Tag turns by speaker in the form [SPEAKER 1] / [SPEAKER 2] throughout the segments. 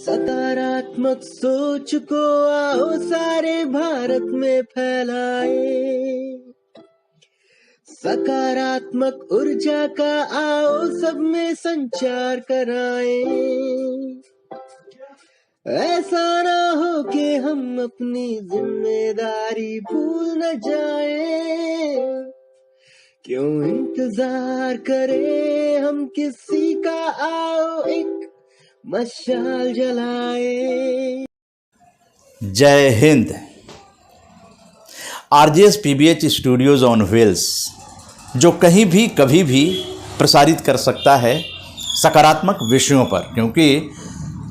[SPEAKER 1] सकारात्मक सोच को आओ सारे भारत में फैलाए, सकारात्मक ऊर्जा का आओ सब में संचार कराए। ऐसा ना हो कि हम अपनी जिम्मेदारी भूल न जाए, क्यों इंतजार करें हम किसी का, आओ एक मशाल जलाए।
[SPEAKER 2] जय Hind. RJS PBH studios on wheels, जो कहीं भी कभी भी प्रसारित कर सकता है सकारात्मक विषयों पर, क्योंकि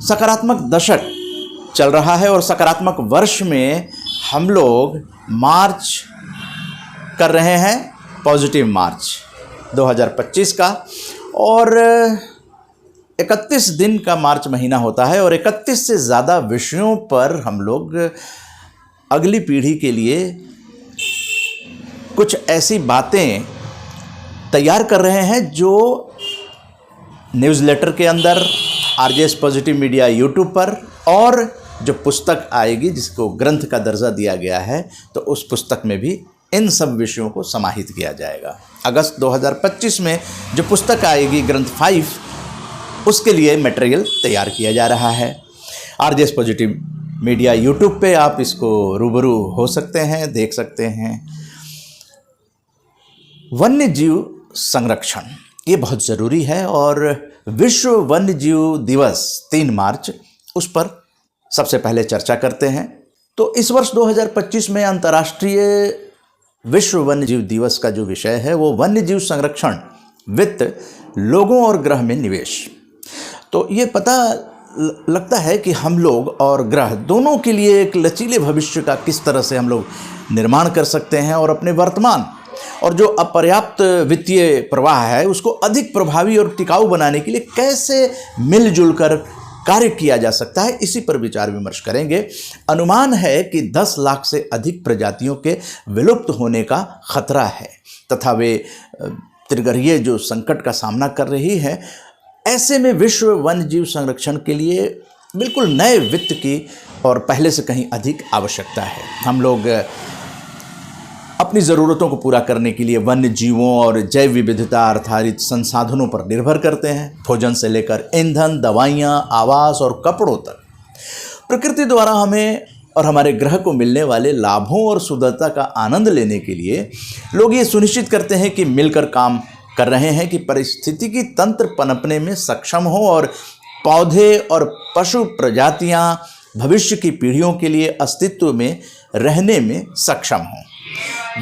[SPEAKER 2] सकारात्मक दशक चल रहा है और सकारात्मक वर्ष में हम लोग मार्च कर रहे हैं, पॉजिटिव मार्च 2025 का, और 31 दिन का मार्च महीना होता है और 31 से ज़्यादा विषयों पर हम लोग अगली पीढ़ी के लिए कुछ ऐसी बातें तैयार कर रहे हैं जो न्यूज़लेटर के अंदर, आरजेएस पॉजिटिव मीडिया यूट्यूब पर, और जो पुस्तक आएगी जिसको ग्रंथ का दर्जा दिया गया है, तो उस पुस्तक में भी इन सब विषयों को समाहित किया जाएगा। अगस्त 2025 में जो पुस्तक आएगी ग्रंथ 5, उसके लिए मटेरियल तैयार किया जा रहा है। आरजेएस पॉजिटिव मीडिया यूट्यूब पे आप इसको रूबरू हो सकते हैं, देख सकते हैं। वन्य जीव संरक्षण ये बहुत ज़रूरी है और विश्व वन्य जीव दिवस 3 मार्च, उस पर सबसे पहले चर्चा करते हैं। तो इस वर्ष 2025 में अंतर्राष्ट्रीय विश्व वन्य जीव दिवस का जो विषय है वो वन्य जीव संरक्षण, वित्त, लोगों और ग्रह में निवेश। तो ये पता लगता है कि हम लोग और ग्रह दोनों के लिए एक लचीले भविष्य का किस तरह से हम लोग निर्माण कर सकते हैं और अपने वर्तमान और जो अपर्याप्त वित्तीय प्रवाह है उसको अधिक प्रभावी और टिकाऊ बनाने के लिए कैसे मिलजुल कर कार्य किया जा सकता है, इसी पर विचार विमर्श करेंगे। अनुमान है कि 10 लाख से अधिक प्रजातियों के विलुप्त होने का खतरा है तथा वे त्रिग्रहीय जो संकट का सामना कर रही है। ऐसे में विश्व वन्य जीव संरक्षण के लिए बिल्कुल नए वित्त की और पहले से कहीं अधिक आवश्यकता है। हम लोग अपनी ज़रूरतों को पूरा करने के लिए वन्य जीवों और जैव विविधता आधारित संसाधनों पर निर्भर करते हैं। भोजन से लेकर ईंधन, दवाइयाँ, आवास और कपड़ों तक प्रकृति द्वारा हमें और हमारे ग्रह को मिलने वाले लाभों और सुंदरता का आनंद लेने के लिए लोग ये सुनिश्चित करते हैं कि मिलकर काम कर रहे हैं कि पारिस्थितिकी तंत्र पनपने में सक्षम हो और पौधे और पशु प्रजातियां भविष्य की पीढ़ियों के लिए अस्तित्व में रहने में सक्षम हों।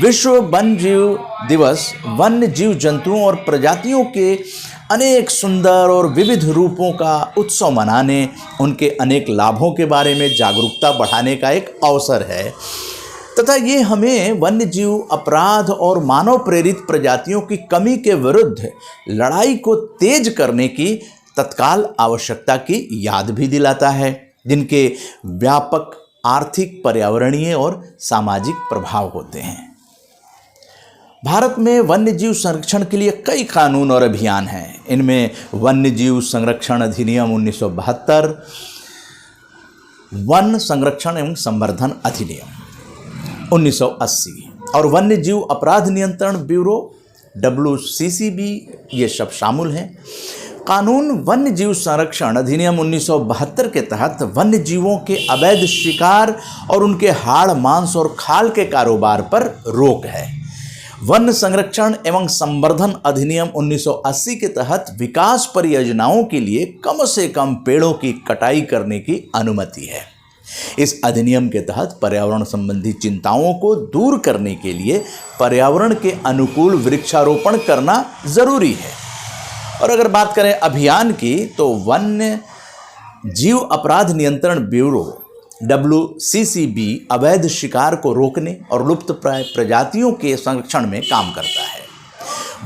[SPEAKER 2] विश्व वन्य जीव दिवस वन्य जीव जंतुओं और प्रजातियों के अनेक सुंदर और विविध रूपों का उत्सव मनाने, उनके अनेक लाभों के बारे में जागरूकता बढ़ाने का एक अवसर है तथा ये हमें वन्य जीव अपराध और मानव प्रेरित प्रजातियों की कमी के विरुद्ध लड़ाई को तेज करने की तत्काल आवश्यकता की याद भी दिलाता है, जिनके व्यापक आर्थिक, पर्यावरणीय और सामाजिक प्रभाव होते हैं। भारत में वन्य जीव संरक्षण के लिए कई कानून और अभियान हैं। इनमें वन्य जीव संरक्षण अधिनियम 1972, वन संरक्षण एवं संवर्धन अधिनियम 1980 और वन्य जीव अपराध नियंत्रण ब्यूरो WCCB ये सब शामिल हैं। कानून वन्य जीव संरक्षण अधिनियम 1972 के तहत वन्य जीवों के अवैध शिकार और उनके हाड़, मांस और खाल के कारोबार पर रोक है। वन संरक्षण एवं संवर्धन अधिनियम 1980 के तहत विकास परियोजनाओं के लिए कम से कम पेड़ों की कटाई करने की अनुमति है। इस अधिनियम के तहत पर्यावरण संबंधी चिंताओं को दूर करने के लिए पर्यावरण के अनुकूल वृक्षारोपण करना जरूरी है। और अगर बात करें अभियान की, तो वन्य जीव अपराध नियंत्रण ब्यूरो WCCB अवैध शिकार को रोकने और लुप्तप्राय प्रजातियों के संरक्षण में काम करता है।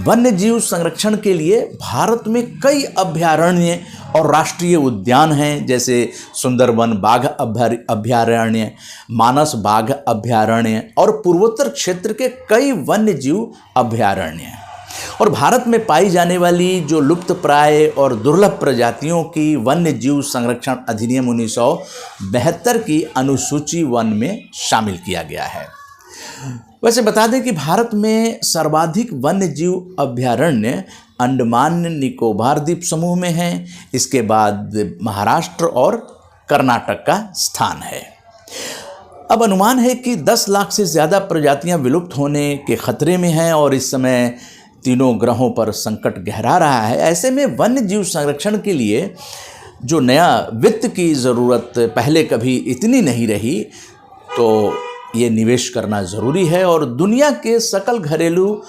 [SPEAKER 2] वन्य जीव संरक्षण के लिए भारत में कई अभयारण्य और राष्ट्रीय उद्यान हैं, जैसे सुंदरवन बाघ अभयारण्य, मानस बाघ अभयारण्य और पूर्वोत्तर क्षेत्र के कई वन्य जीव अभयारण्य। और भारत में पाई जाने वाली जो लुप्त प्राय और दुर्लभ प्रजातियों की वन्य जीव संरक्षण अधिनियम 1972 की अनुसूची 1 में शामिल किया गया है। वैसे बता दें कि भारत में सर्वाधिक वन्य जीव अभ्यारण्य अंडमान निकोबार द्वीप समूह में हैं। इसके बाद महाराष्ट्र और कर्नाटक का स्थान है। अब अनुमान है कि 10 लाख से ज़्यादा प्रजातियां विलुप्त होने के खतरे में हैं और इस समय तीनों ग्रहों पर संकट गहरा रहा है। ऐसे में वन्य जीव संरक्षण के लिए जो नया वित्त की ज़रूरत पहले कभी इतनी नहीं रही, तो ये निवेश करना ज़रूरी है। और दुनिया के सकल घरेलू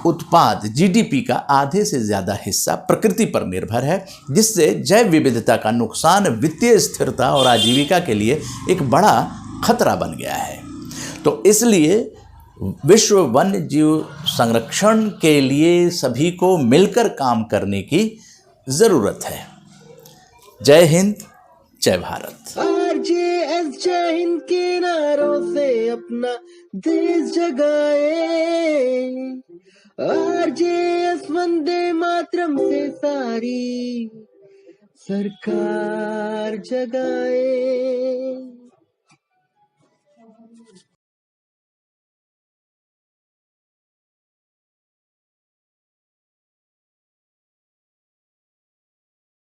[SPEAKER 2] उत्पाद जीडीपी का आधे से ज़्यादा हिस्सा प्रकृति पर निर्भर है, जिससे जैव विविधता का नुकसान वित्तीय स्थिरता और आजीविका के लिए एक बड़ा खतरा बन गया है। तो इसलिए विश्व वन्य जीव संरक्षण के लिए सभी को मिलकर काम करने की ज़रूरत है। जय हिंद, जय भारत।
[SPEAKER 1] आरजेएस जय हिंद के नारों से अपना देश जगाए, आरजेएस वंदे मातरम से सारी सरकार जगाए।